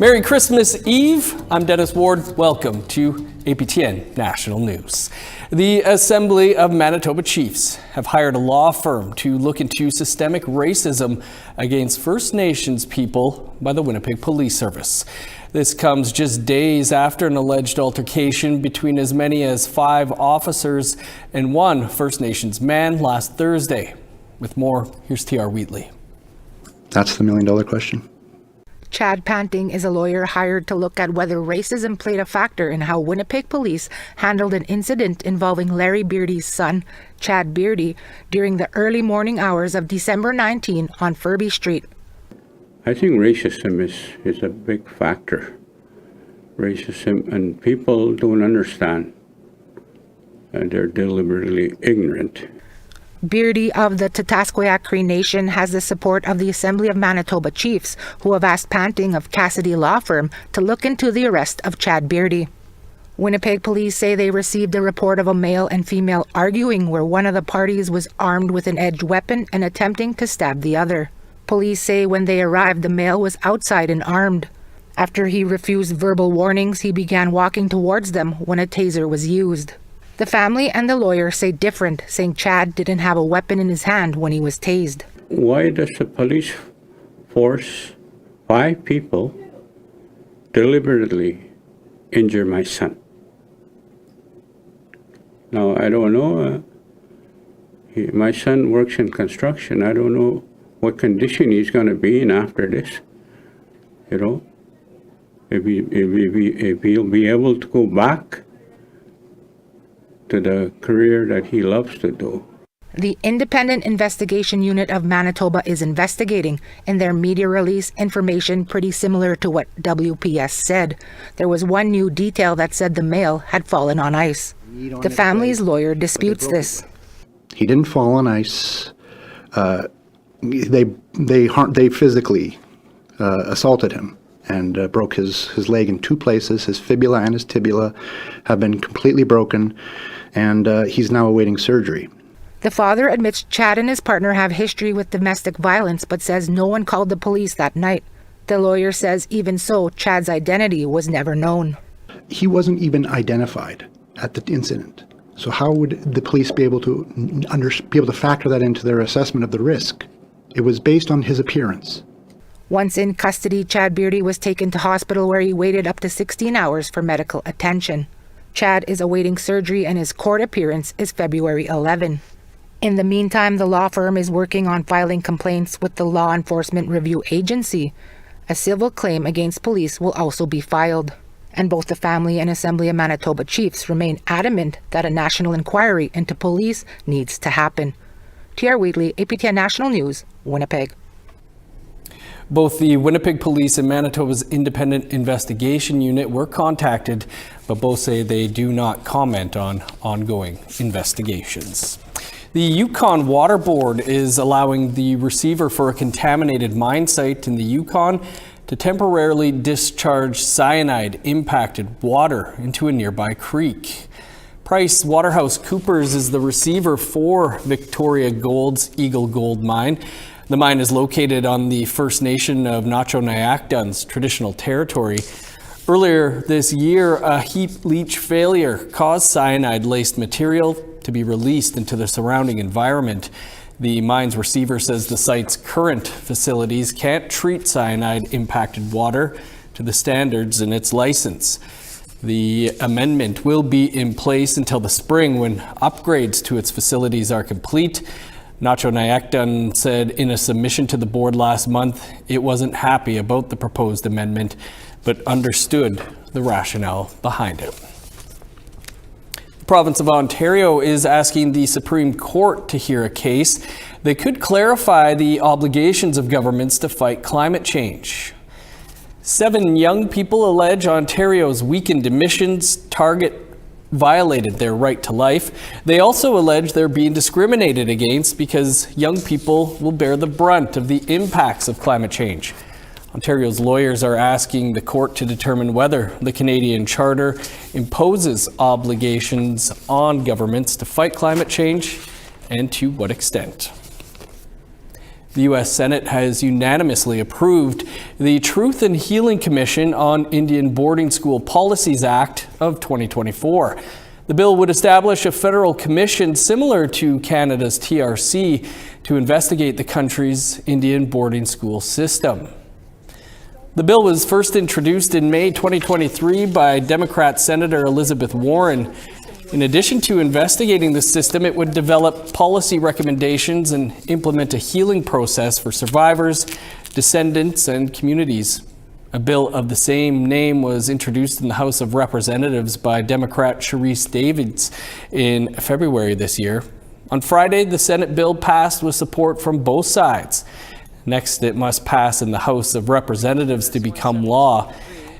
Merry Christmas Eve. I'm Dennis Ward. Welcome to APTN National News. The Assembly of Manitoba Chiefs have hired a law firm to look into systemic racism against First Nations people by the Winnipeg Police Service. This comes just days after an alleged altercation between as many as 5 officers and 1 First Nations man last Thursday. With more, here's T.R. Wheatley. That's the million-dollar question. Chad Panting is a lawyer hired to look at whether racism played a factor in how Winnipeg police handled an incident involving Larry Beardy's son, Chad Beardy, during the early morning hours of December 19 on Furby Street. I think racism is a big factor. Racism, and people don't understand. They're deliberately ignorant. Beardy of the Tatasqueyak Cree Nation has the support of the Assembly of Manitoba Chiefs, who have asked Panting of Cassidy Law Firm to look into the arrest of Chad Beardy. Winnipeg police say they received a report of a male and female arguing where one of the parties was armed with an edged weapon and attempting to stab the other. Police say when they arrived, the male was outside and armed. After he refused verbal warnings, he began walking towards them when a taser was used. The family and the lawyer say different, saying Chad didn't have a weapon in his hand when he was tased. Why does the police force 5 people deliberately injure my son? Now, I don't know. My son works in construction. I don't know what condition he's going to be in after this. You know, if he'll be able to go back to the career that he loves to do. The Independent Investigation Unit of Manitoba is investigating. In their media release, information pretty similar to what WPS said. There was one new detail that said the male had fallen on ice. The family's lawyer disputes this. He didn't fall on ice. They physically assaulted him and broke his leg in 2 places. His fibula and his tibia have been completely broken, and he's now awaiting surgery. The father admits Chad and his partner have history with domestic violence, but says no one called the police that night. The lawyer says even so, Chad's identity was never known. He wasn't even identified at the incident. So how would the police be able to factor that into their assessment of the risk? It was based on his appearance. Once in custody, Chad Beardy was taken to hospital where he waited up to 16 hours for medical attention. Chad is awaiting surgery and his court appearance is February 11. In the meantime, the law firm is working on filing complaints with the Law Enforcement Review Agency. A civil claim against police will also be filed. And both the family and Assembly of Manitoba Chiefs remain adamant that a national inquiry into police needs to happen. T.R. Wheatley, APTN National News, Winnipeg. Both the Winnipeg Police and Manitoba's Independent Investigation Unit were contacted, but both say they do not comment on ongoing investigations. The Yukon Water Board is allowing the receiver for a contaminated mine site in the Yukon to temporarily discharge cyanide impacted water into a nearby creek. Price Waterhouse Coopers is the receiver for Victoria Gold's Eagle Gold Mine. The mine is located on the First Nation of Nacho-Nyakdun's traditional territory. Earlier this year, a heap leach failure caused cyanide-laced material to be released into the surrounding environment. The mine's receiver says the site's current facilities can't treat cyanide-impacted water to the standards in its license. The amendment will be in place until the spring when upgrades to its facilities are complete. Nacho-Nyakdun said in a submission to the board last month it wasn't happy about the proposed amendment, but understood the rationale behind it. The province of Ontario is asking the Supreme Court to hear a case that could clarify the obligations of governments to fight climate change. 7 young people allege Ontario's weakened emissions target violated their right to life. They also allege they're being discriminated against because young people will bear the brunt of the impacts of climate change. Ontario's lawyers are asking the court to determine whether the Canadian Charter imposes obligations on governments to fight climate change and to what extent. The U.S. Senate has unanimously approved the Truth and Healing Commission on Indian Boarding School Policies Act of 2024. The bill would establish a federal commission similar to Canada's TRC to investigate the country's Indian boarding school system. The bill was first introduced in May 2023 by Democrat Senator Elizabeth Warren. In addition to investigating the system, it would develop policy recommendations and implement a healing process for survivors, descendants, and communities. A bill of the same name was introduced in the House of Representatives by Democrat Sharice Davids in February this year. On Friday, the Senate bill passed with support from both sides. Next, it must pass in the House of Representatives to become law.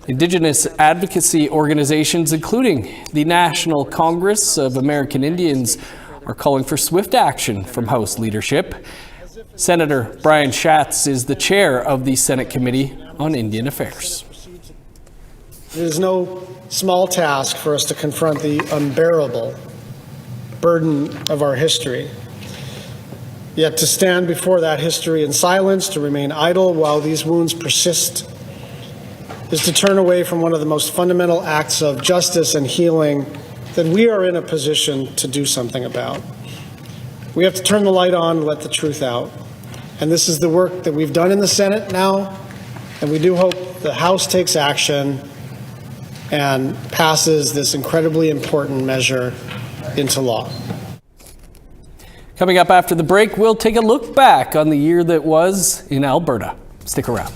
Indigenous advocacy organizations, including the National Congress of American Indians, are calling for swift action from House leadership. Senator Brian Schatz is the chair of the Senate Committee on Indian Affairs. It is no small task for us to confront the unbearable burden of our history. Yet to stand before that history in silence, to remain idle while these wounds persist, is to turn away from one of the most fundamental acts of justice and healing that we are in a position to do something about. We have to turn the light on and let the truth out. And this is the work that we've done in the Senate now, and we do hope the House takes action and passes this incredibly important measure into law. Coming up after the break, we'll take a look back on the year that was in Alberta. Stick around.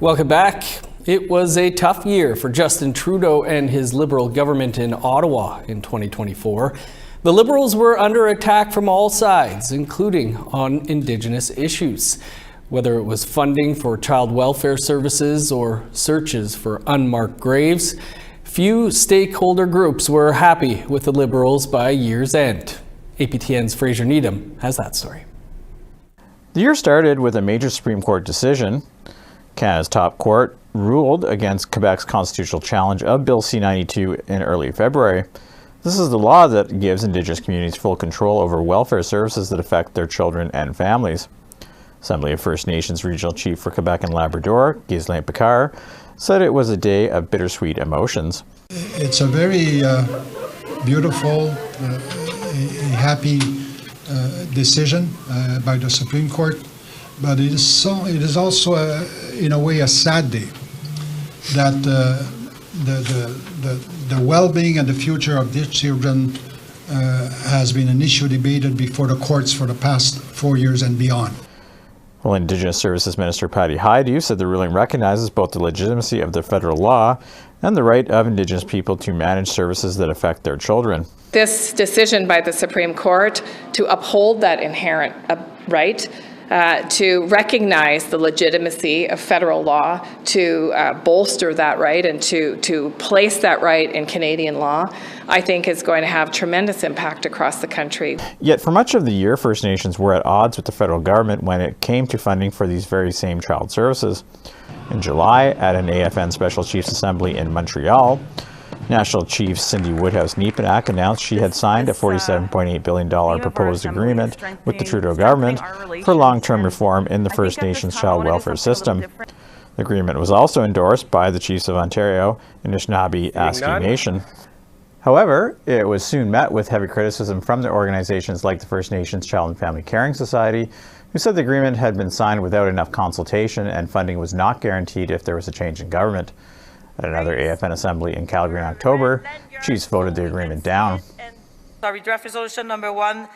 Welcome back. It was a tough year for Justin Trudeau and his Liberal government in Ottawa in 2024. The Liberals were under attack from all sides, including on Indigenous issues. Whether it was funding for child welfare services or searches for unmarked graves, few stakeholder groups were happy with the Liberals by year's end. APTN's Fraser Needham has that story. The year started with a major Supreme Court decision. Canada's top court ruled against Quebec's constitutional challenge of Bill C-92 in early February. This is the law that gives Indigenous communities full control over welfare services that affect their children and families. Assembly of First Nations Regional Chief for Quebec and Labrador, Ghislain Picard, said it was a day of bittersweet emotions. It's a very beautiful, happy decision by the Supreme Court, but it is also, in a way, a sad day that the well-being and the future of these children has been an issue debated before the courts for the past 4 years and beyond. Well, Indigenous Services Minister Patty Hajdu said the ruling recognizes both the legitimacy of the federal law and the right of Indigenous people to manage services that affect their children. This decision by the Supreme Court to uphold that inherent right, to recognize the legitimacy of federal law, to bolster that right and to place that right in Canadian law, I think is going to have tremendous impact across the country. Yet for much of the year, First Nations were at odds with the federal government when it came to funding for these very same child services. In July, at an AFN Special Chiefs Assembly in Montreal, National Chief Cindy Woodhouse-Nepenak announced she had signed a $47.8 billion proposed agreement with the Trudeau government for long-term reform in the First Nations child welfare system. The agreement was also endorsed by the Chiefs of Ontario and Anishinaabe Nation. However, it was soon met with heavy criticism from the organizations like the First Nations Child and Family Caring Society, who said the agreement had been signed without enough consultation and funding was not guaranteed if there was a change in government. At another AFN assembly in Calgary in October, Chiefs voted the agreement down. Sorry, draft resolution number 1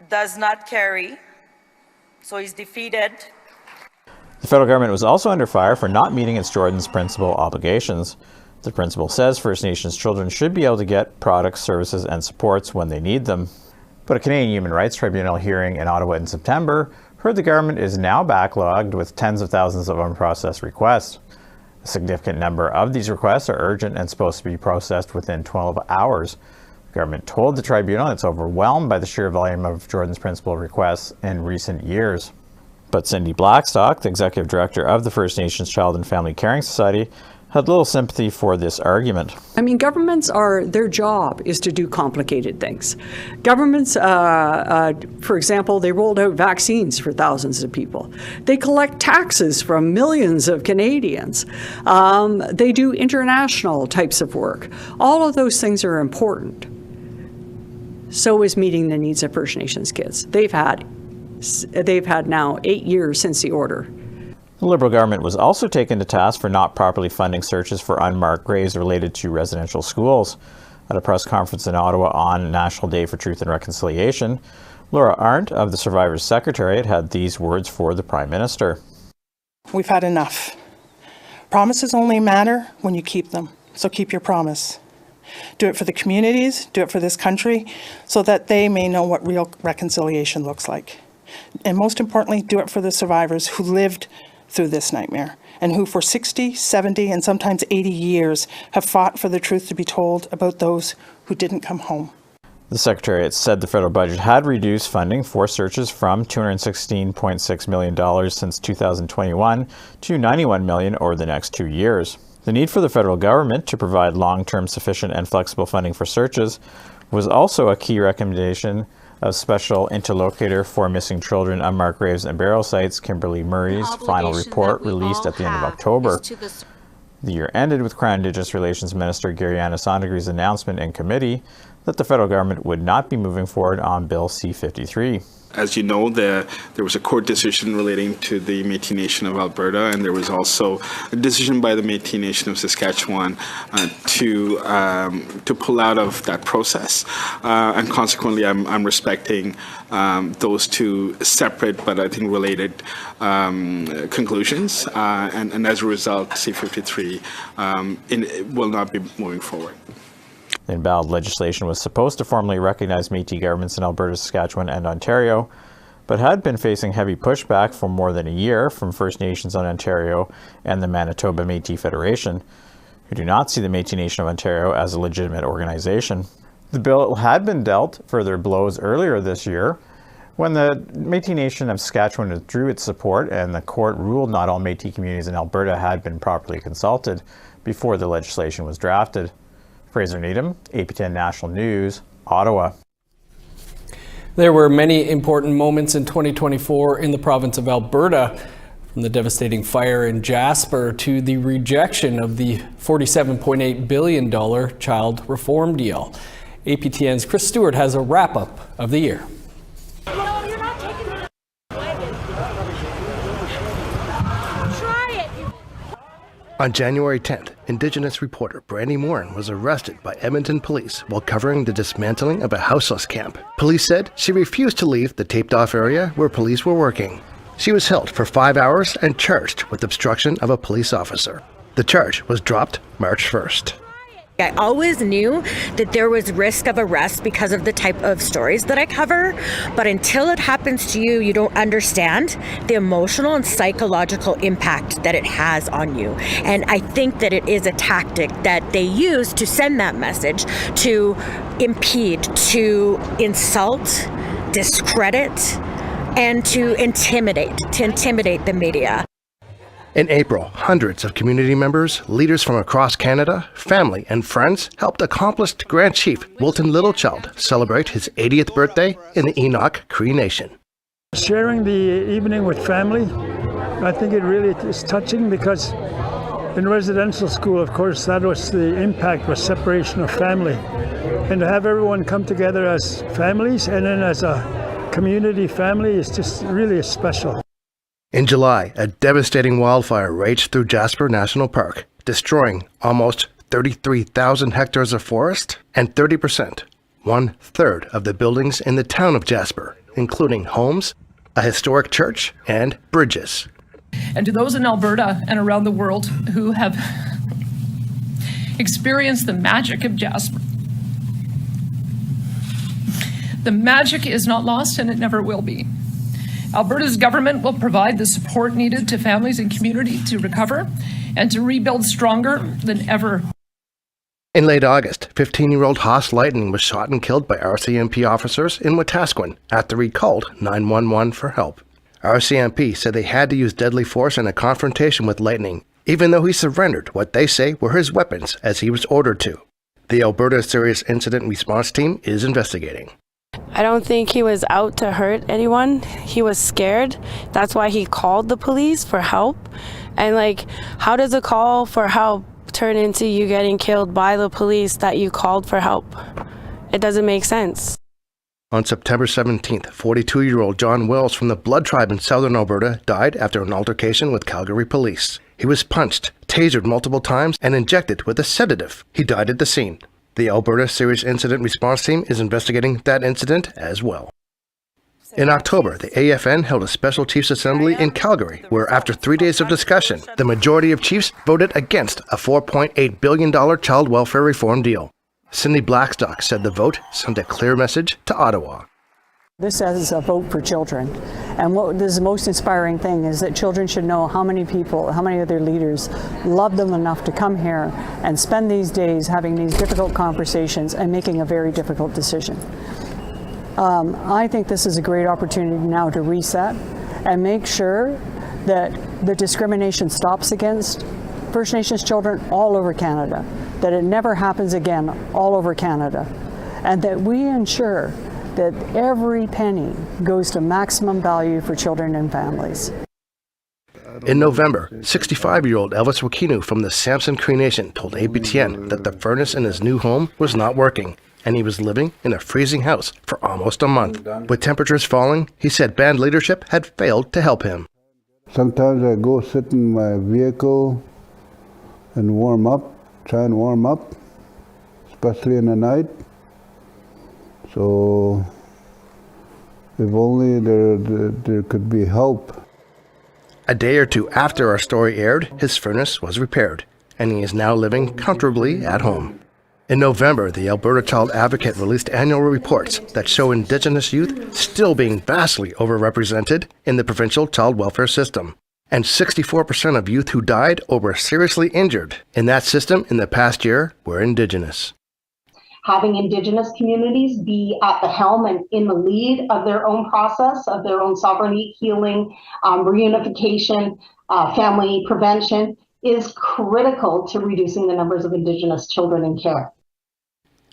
does not carry, so he's defeated. The federal government was also under fire for not meeting its Jordan's principal obligations. The principle says First Nations children should be able to get products, services, and supports when they need them. But a Canadian Human Rights Tribunal hearing in Ottawa in September heard the government is now backlogged with tens of thousands of unprocessed requests. A significant number of these requests are urgent and supposed to be processed within 12 hours. The government told the tribunal it's overwhelmed by the sheer volume of Jordan's principal requests in recent years. But Cindy Blackstock, the executive director of the First Nations Child and Family Caring Society, had little sympathy for this argument. I mean, governments their job is to do complicated things. Governments, for example, they rolled out vaccines for thousands of people. They collect taxes from millions of Canadians. They do international types of work. All of those things are important. So is meeting the needs of First Nations kids. They've had now 8 years since the order. The Liberal government was also taken to task for not properly funding searches for unmarked graves related to residential schools. At a press conference in Ottawa on National Day for Truth and Reconciliation, Laura Arndt of the Survivors Secretariat had these words for the Prime Minister. We've had enough. Promises only matter when you keep them, so keep your promise. Do it for the communities, do it for this country, so that they may know what real reconciliation looks like. And most importantly, do it for the survivors who lived through this nightmare and who for 60, 70, and sometimes 80 years have fought for the truth to be told about those who didn't come home. The Secretariat said the federal budget had reduced funding for searches from $216.6 million since 2021 to $91 million over the next 2 years. The need for the federal government to provide long-term sufficient and flexible funding for searches was also a key recommendation of Special Interlocutor for Missing Children, Unmarked Graves and Burial Sites, Kimberly Murray's final report released at the end of October. The year ended with Crown Indigenous Relations Minister Gary Anasandagri's announcement in committee that the federal government would not be moving forward on Bill C-53. As you know, there was a court decision relating to the Métis Nation of Alberta, and there was also a decision by the Métis Nation of Saskatchewan to pull out of that process. And consequently, I'm respecting those two separate but I think related conclusions. And as a result, C-53 will not be moving forward. The invalid legislation was supposed to formally recognize Métis governments in Alberta, Saskatchewan, and Ontario, but had been facing heavy pushback for more than a year from First Nations on Ontario and the Manitoba Métis Federation, who do not see the Métis Nation of Ontario as a legitimate organization. The bill had been dealt further blows earlier this year when the Métis Nation of Saskatchewan withdrew its support and the court ruled not all Métis communities in Alberta had been properly consulted before the legislation was drafted. Fraser Needham, APTN National News, Ottawa. There were many important moments in 2024 in the province of Alberta, from the devastating fire in Jasper to the rejection of the $47.8 billion child reform deal. APTN's Chris Stewart has a wrap-up of the year. On January 10th, Indigenous reporter Brandy Morin was arrested by Edmonton police while covering the dismantling of a houseless camp. Police said she refused to leave the taped-off area where police were working. She was held for 5 hours and charged with obstruction of a police officer. The charge was dropped March 1st. I always knew that there was risk of arrest because of the type of stories that I cover, but until it happens to you, you don't understand the emotional and psychological impact that it has on you. And I think that it is a tactic that they use to send that message, to impede, to insult, discredit, and to intimidate the media. In April, hundreds of community members, leaders from across Canada, family, and friends helped accomplished Grand Chief Wilton Littlechild celebrate his 80th birthday in the Enoch Cree Nation. Sharing the evening with family, I think it really is touching because in residential school, of course, that was the impact, was separation of family. And to have everyone come together as families and then as a community family is just really special. In July, a devastating wildfire raged through Jasper National Park, destroying almost 33,000 hectares of forest and 30%, 1/3 of the buildings in the town of Jasper, including homes, a historic church, and bridges. And to those in Alberta and around the world who have experienced the magic of Jasper, the magic is not lost and it never will be. Alberta's government will provide the support needed to families and community to recover and to rebuild stronger than ever. In late August, 15-year-old Haas Lightning was shot and killed by RCMP officers in Wetaskiwin after he called 911 for help. RCMP said they had to use deadly force in a confrontation with Lightning, even though he surrendered what they say were his weapons as he was ordered to. The Alberta Serious Incident Response Team is investigating. I don't think he was out to hurt anyone. He was scared. That's why he called the police for help. And how does a call for help turn into you getting killed by the police that you called for help? It doesn't make sense. On September 17th, 42-year-old John Wells from the Blood Tribe in southern Alberta died after an altercation with Calgary police. He was punched, tasered multiple times, and injected with a sedative. He died at the scene. The Alberta Serious Incident Response Team is investigating that incident as well. In October, the AFN held a special Chiefs Assembly in Calgary, where after 3 days of discussion, the majority of Chiefs voted against a $4.8 billion child welfare reform deal. Cindy Blackstock said the vote sent a clear message to Ottawa. This is a vote for children. And what is the most inspiring thing is that children should know how many people, how many of their leaders love them enough to come here and spend these days having these difficult conversations and making a very difficult decision. I think this is a great opportunity now to reset and make sure that the discrimination stops against First Nations children all over Canada, that it never happens again all over Canada, and that we ensure that every penny goes to maximum value for children and families. In November, 65-year-old Elvis Wakinu from the Samson Cree Nation told APTN that the furnace in his new home was not working. and he was living in a freezing house for almost a month. With temperatures falling, he said band leadership had failed to help him. Sometimes I go sit in my vehicle and try and warm up, especially in the night. So if only there could be help. A day or two after our story aired, his furnace was repaired, and he is now living comfortably at home. In November, the Alberta Child Advocate released annual reports that show Indigenous youth still being vastly overrepresented in the provincial child welfare system. And 64% of youth who died or were seriously injured in that system in the past year were Indigenous. Having Indigenous communities be at the helm and in the lead of their own process, of their own sovereignty, healing, reunification, family prevention, is critical to reducing the numbers of Indigenous children in care.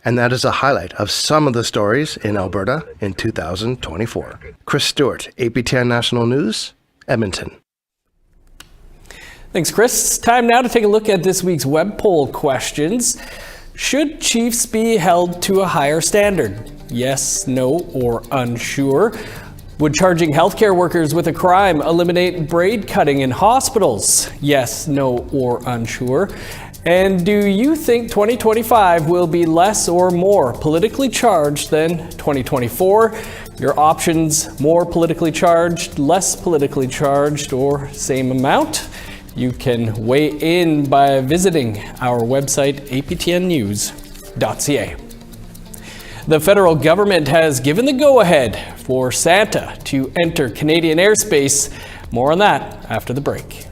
And that is a highlight of some of the stories in Alberta in 2024. Chris Stewart, APTN National News, Edmonton. Thanks, Chris. Time now to take a look at this week's web poll questions. Should Chiefs be held to a higher standard? Yes, no, or unsure. Would charging healthcare workers with a crime eliminate braid cutting in hospitals? Yes, no, or unsure. And do you think 2025 will be less or more politically charged than 2024? Your options: more politically charged, less politically charged, or same amount? You can weigh in by visiting our website, aptnnews.ca. The federal government has given the go-ahead for Santa to enter Canadian airspace. More on that after the break.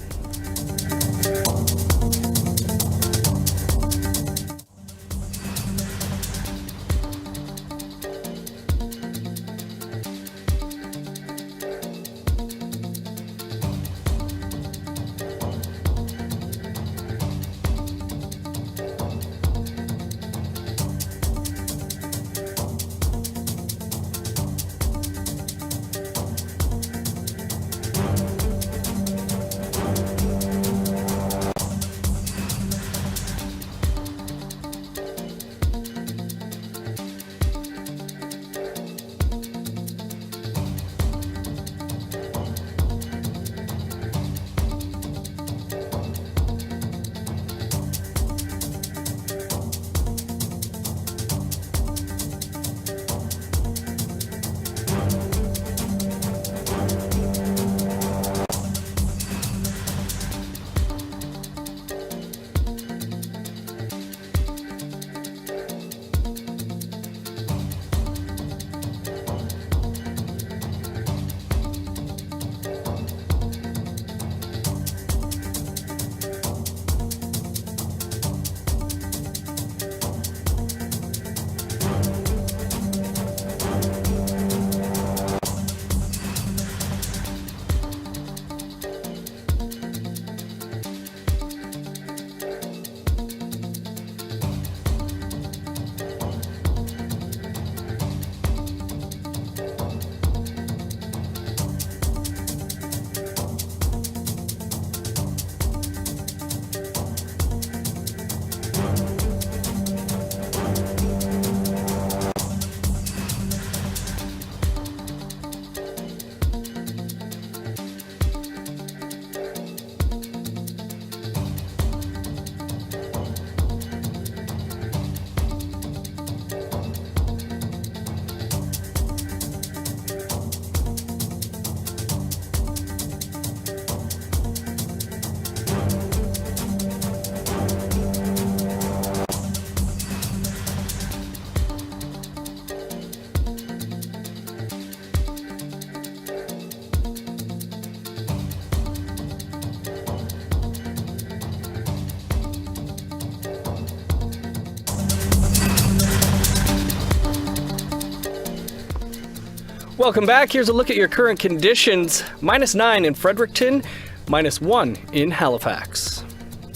Welcome back. Here's a look at your current conditions. -9 in Fredericton, -1 in Halifax,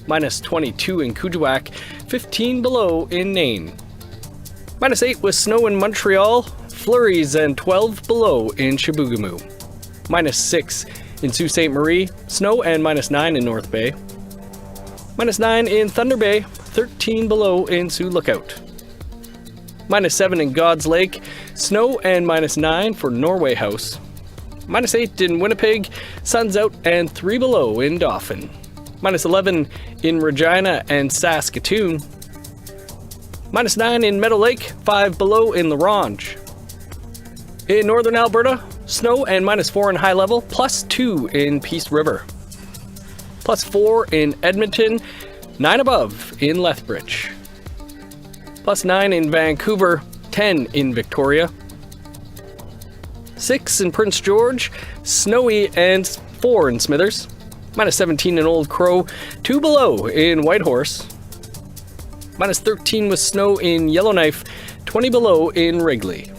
-22 in Kuujjuaq, 15 below in Nain, -8 with snow in Montreal, flurries, and 12 below in Chibougamau, -6 in Sault Ste. Marie, snow, and -9 in North Bay, -9 in Thunder Bay, 13 below in Sioux Lookout, -7 in God's Lake, snow and -9 for Norway House. -8 in Winnipeg, sun's out and 3 below in Dauphin. -11 in Regina and Saskatoon. -9 in Meadow Lake, 5 below in La Ronge. In northern Alberta, snow and -4 in High Level, +2 in Peace River. +4 in Edmonton, 9 above in Lethbridge. +9 in Vancouver, 10 in Victoria. 6 in Prince George, snowy and 4 in Smithers. -17 in Old Crow, 2 below in Whitehorse. -13 with snow in Yellowknife, 20 below in Wrigley.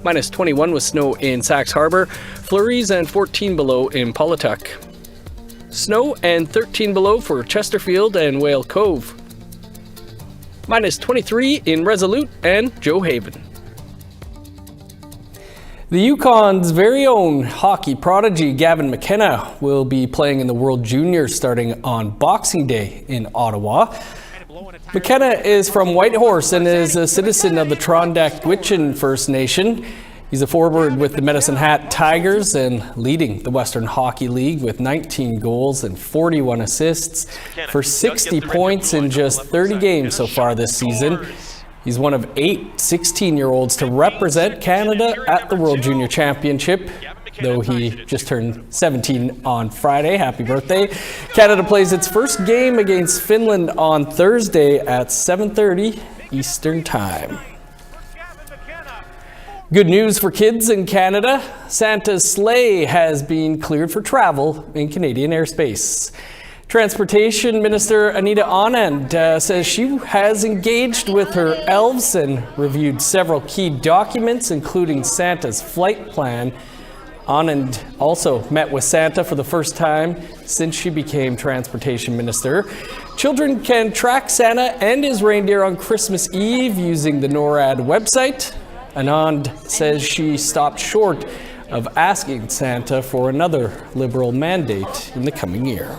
-21 with snow in Sax Harbor, flurries and 14 below in Paulatuck. Snow and 13 below for Chesterfield and Whale Cove. -23 in Resolute and Joe Haven. The Yukon's very own hockey prodigy Gavin McKenna will be playing in the World Juniors starting on Boxing Day in Ottawa. McKenna is from Whitehorse and is a citizen of the Trondak-Gwitchin First Nation. He's a forward with the Medicine Hat Tigers and leading the Western Hockey League with 19 goals and 41 assists for 60 points in just 30 games so far this season. He's one of 8 16-year-olds to represent Canada at the World Junior Championship, though he just turned 17 on Friday. Happy birthday. Canada plays its first game against Finland on Thursday at 7:30 Eastern Time. Good news for kids in Canada. Santa's sleigh has been cleared for travel in Canadian airspace. Transportation Minister Anita Anand says she has engaged with her elves and reviewed several key documents, including Santa's flight plan. Anand also met with Santa for the first time since she became Transportation Minister. Children can track Santa and his reindeer on Christmas Eve using the NORAD website. Anand says she stopped short of asking Santa for another Liberal mandate in the coming year.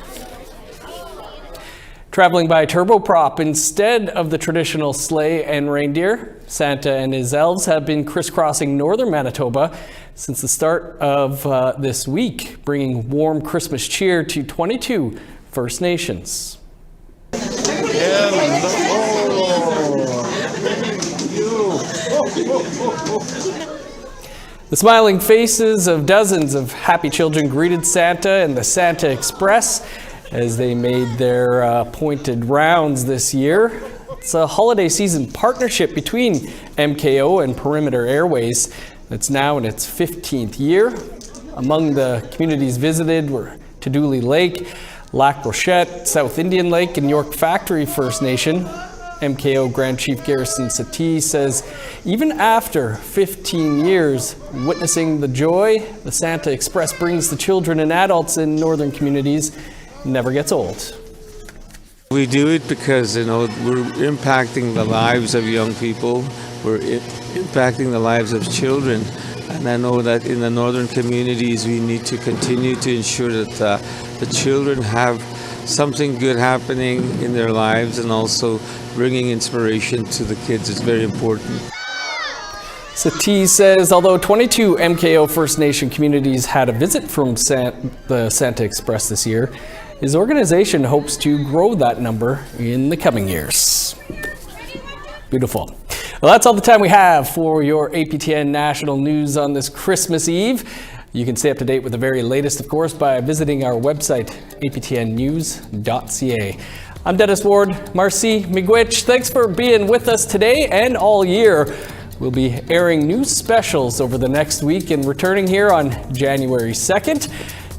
Traveling by turboprop instead of the traditional sleigh and reindeer, Santa and his elves have been crisscrossing northern Manitoba since the start of this week, bringing warm Christmas cheer to 22 First Nations. The smiling faces of dozens of happy children greeted Santa and the Santa Express as they made their pointed rounds this year. It's a holiday season partnership between MKO and Perimeter Airways that's now in its 15th year. Among the communities visited were Tadouli Lake, Lac Rochette, South Indian Lake, and York Factory First Nation. MKO Grand Chief Garrison Satie says even after 15 years witnessing the joy the Santa Express brings to children and adults in northern communities never gets old. We do it because, we're impacting the lives of young people, we're impacting the lives of children, and I know that in the northern communities we need to continue to ensure that the children have something good happening in their lives, and also bringing inspiration to the kids is very important. Satie says although 22 MKO First Nation communities had a visit from the Santa Express this year, his organization hopes to grow that number in the coming years. Beautiful. Well, that's all the time we have for your APTN National News on this Christmas Eve. You can stay up to date with the very latest, of course, by visiting our website, aptnnews.ca. I'm Dennis Ward. Marcy Miigwech, thanks for being with us today and all year. We'll be airing new specials over the next week and returning here on January 2nd.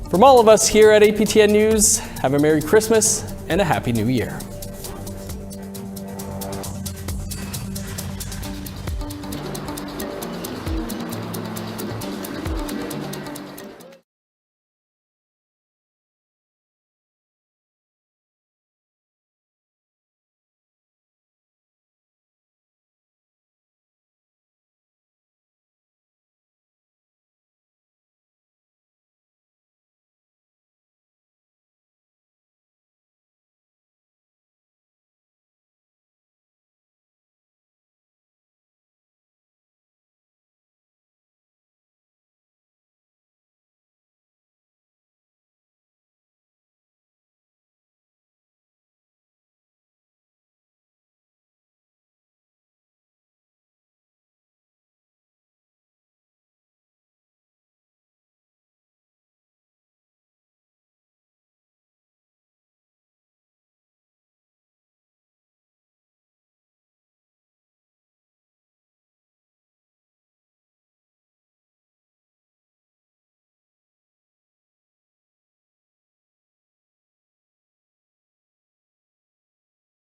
From all of us here at APTN News, have a Merry Christmas and a Happy New Year.